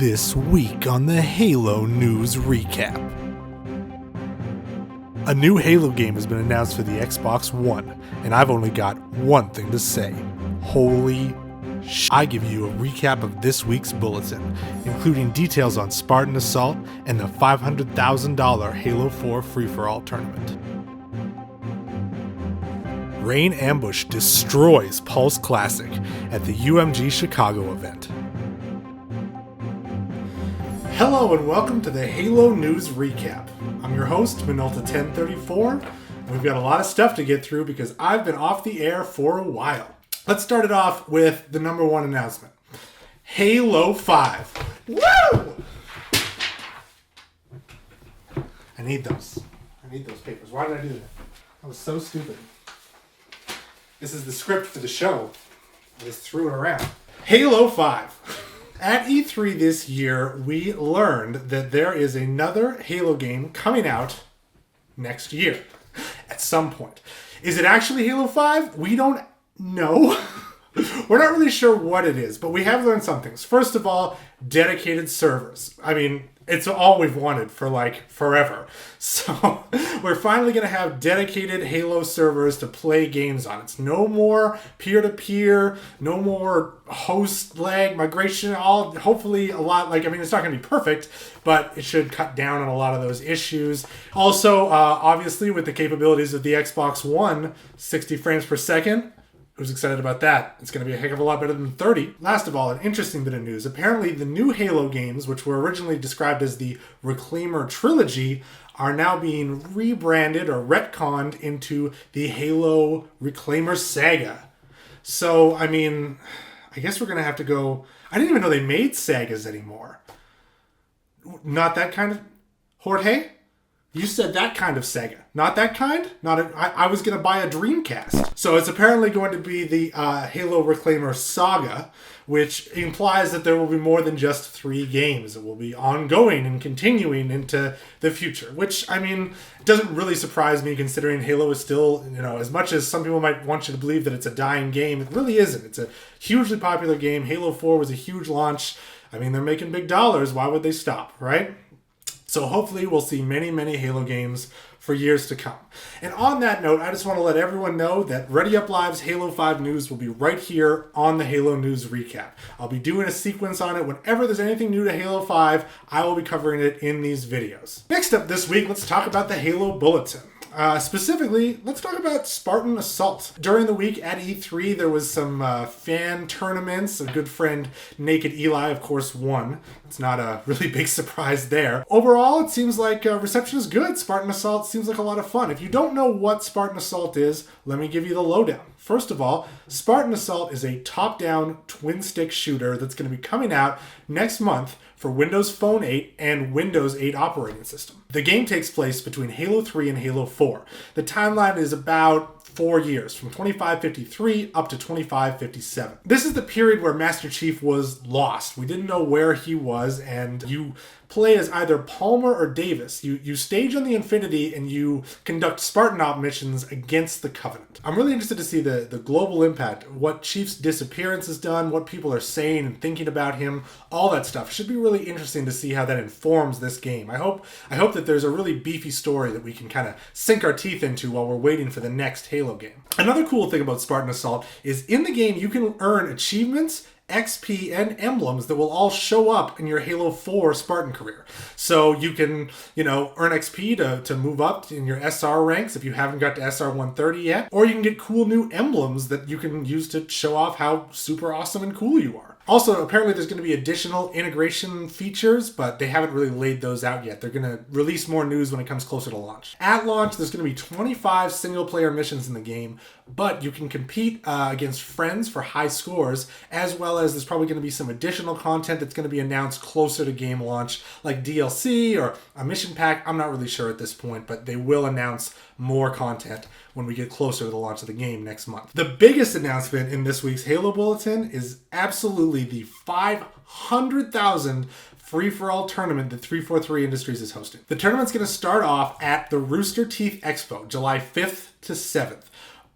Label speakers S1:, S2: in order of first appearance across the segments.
S1: This week on the Halo News Recap. A new Halo game has been announced for the Xbox One, and I've only got one thing to say. Holy sh! I give you a recap of this week's bulletin, including details on Spartan Assault and the $500,000 Halo 4 free-for-all tournament. Rain Ambush destroys Pulse Classic at the UMG Chicago event. Hello and welcome to the Halo News Recap. I'm your host, Minolta1034, and we've got a lot of stuff to get through because I've been off the air for a while. Let's start it off with the number one announcement. Halo 5. Woo! I need those papers. Why did I do that? That was so stupid. This is the script for the show. I just threw it around. Halo 5. At E3 this year, we learned that there is another Halo game coming out next year at some point. Is it actually Halo 5? We don't know. We're not really sure what it is, but we have learned some things. First of all, dedicated servers. I mean, it's all we've wanted for like forever. So we're finally going to have dedicated Halo servers to play games on. It's no more peer-to-peer, no more host lag, migration, hopefully a lot, it's not going to be perfect, but it should cut down on a lot of those issues. Also, obviously with the capabilities of the Xbox One, 60 frames per second, who's excited about that? It's going to be a heck of a lot better than 30. Last of all, an interesting bit of news. Apparently, the new Halo games, which were originally described as the Reclaimer Trilogy, are now being rebranded or retconned into the Halo Reclaimer Saga. So, I guess we're going to have to go... I didn't even know they made sagas anymore. Not that kind of... Jorge? You said that kind of Sega. Not that kind? I was going to buy a Dreamcast. So it's apparently going to be the Halo Reclaimer Saga, which implies that there will be more than just 3 games. It will be ongoing and continuing into the future, which, doesn't really surprise me considering Halo is still, as much as some people might want you to believe that it's a dying game, it really isn't. It's a hugely popular game. Halo 4 was a huge launch. They're making big dollars. Why would they stop, right? So hopefully we'll see many, many Halo games for years to come. And on that note, I just want to let everyone know that Ready Up Live's Halo 5 news will be right here on the Halo News Recap. I'll be doing a sequence on it. Whenever there's anything new to Halo 5, I will be covering it in these videos. Next up this week, let's talk about the Halo Bulletin. Specifically, let's talk about Spartan Assault. During the week at E3, there was some fan tournaments. A good friend, Naked Eli, of course, won. It's not a really big surprise there. Overall, it seems like reception is good. Spartan Assault seems like a lot of fun. If you don't know what Spartan Assault is, let me give you the lowdown. First of all, Spartan Assault is a top-down twin-stick shooter that's going to be coming out next month for Windows Phone 8 and Windows 8 operating system. The game takes place between Halo 3 and Halo 4. The timeline is about 4 years, from 2553 up to 2557. This is the period where Master Chief was lost. We didn't know where he was, and you play as either Palmer or Davis. You stage on the Infinity and you conduct Spartan Op missions against the Covenant. I'm really interested to see the global impact, what Chief's disappearance has done, what people are saying and thinking about him, all that stuff. It should be really interesting to see how that informs this game. I hope that there's a really beefy story that we can kind of sink our teeth into while we're waiting for the next Halo game. Another cool thing about Spartan Assault is in the game you can earn achievements, XP, and emblems that will all show up in your Halo 4 Spartan career. So you can, earn XP to move up in your SR ranks if you haven't got to SR 130 yet, or you can get cool new emblems that you can use to show off how super awesome and cool you are. Also, apparently there's going to be additional integration features, but they haven't really laid those out yet. They're going to release more news when it comes closer to launch. At launch, there's going to be 25 single-player missions in the game, but you can compete against friends for high scores, as well as there's probably going to be some additional content that's going to be announced closer to game launch, like DLC or a mission pack. I'm not really sure at this point, but they will announce more content when we get closer to the launch of the game next month. The biggest announcement in this week's Halo Bulletin is absolutely the 500,000 free-for-all tournament that 343 Industries is hosting. The tournament's going to start off at the Rooster Teeth Expo, July 5th to 7th.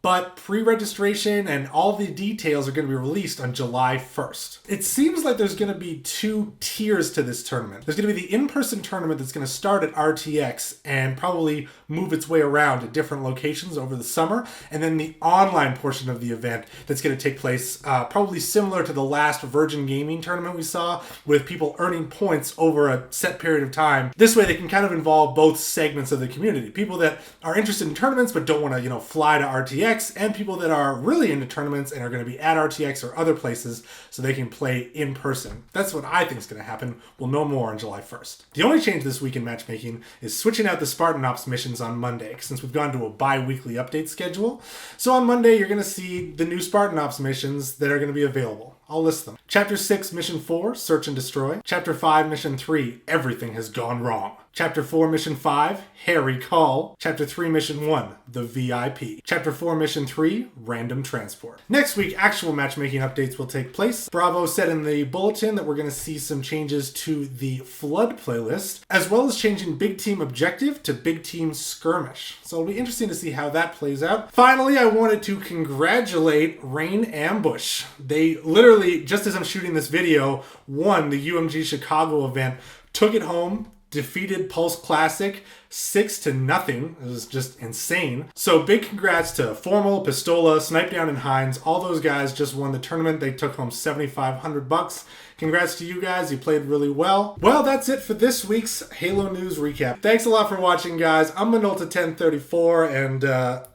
S1: but pre-registration and all the details are going to be released on July 1st. It seems like there's going to be 2 tiers to this tournament. There's going to be the in-person tournament that's going to start at RTX and probably move its way around to different locations over the summer, and then the online portion of the event that's going to take place probably similar to the last Virgin Gaming tournament we saw, with people earning points over a set period of time. This way they can kind of involve both segments of the community. People that are interested in tournaments but don't want to, fly to RTX, and people that are really into tournaments and are going to be at RTX or other places so they can play in person. That's what I think is going to happen. We'll know more on July 1st. The only change this week in matchmaking is switching out the Spartan Ops missions on Monday, since we've gone to a bi-weekly update schedule. So on Monday, you're going to see the new Spartan Ops missions that are going to be available. I'll list them. Chapter 6, Mission 4, Search and Destroy. Chapter 5, Mission 3, Everything Has Gone Wrong. Chapter 4, Mission 5, Harry Call. Chapter 3, Mission 1, The VIP. Chapter 4, Mission 3, Random Transport. Next week, actual matchmaking updates will take place. Bravo said in the bulletin that we're going to see some changes to the Flood playlist, as well as changing Big Team Objective to Big Team Skirmish. So it'll be interesting to see how that plays out. Finally, I wanted to congratulate Rain Ambush. They literally, just as I'm shooting this video, won the UMG Chicago event, took it home, defeated Pulse Classic 6-0. It was just insane. So big congrats to Formal, Pistola, Snipe Down, and Hines. All those guys just won the tournament. They took home $7,500. Congrats to you guys. You played really well. Well, that's it for this week's Halo News Recap. Thanks a lot for watching, guys. I'm Minolta1034, and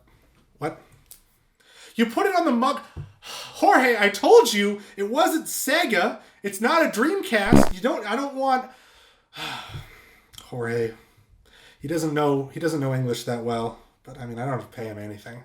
S1: what? You put it on the mug. Jorge, I told you it wasn't Sega. It's not a Dreamcast. I don't want Jorge. He doesn't know English that well, but I mean, I don't have to pay him anything.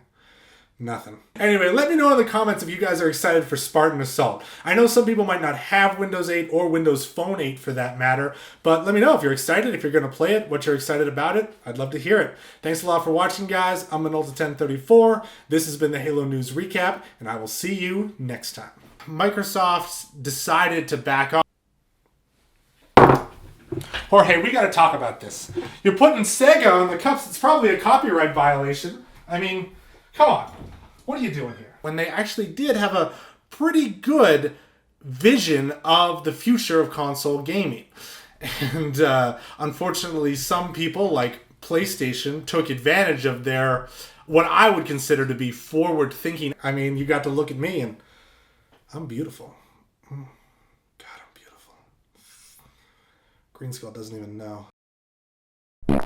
S1: Nothing. Anyway, let me know in the comments if you guys are excited for Spartan Assault. I know some people might not have Windows 8 or Windows Phone 8 for that matter, but let me know if you're excited, if you're going to play it, what you're excited about it. I'd love to hear it. Thanks a lot for watching, guys. I'm Minolta1034. This has been the Halo News Recap, and I will see you next time. Microsoft decided to back off. Jorge, we got to talk about this. You're putting Sega on the cups. It's probably a copyright violation. I mean, come on. What are you doing here? When they actually did have a pretty good vision of the future of console gaming. And unfortunately, some people, like PlayStation, took advantage of their, what I would consider to be forward thinking. I mean, you got to look at me and I'm beautiful. God, I'm beautiful. Green Skull doesn't even know.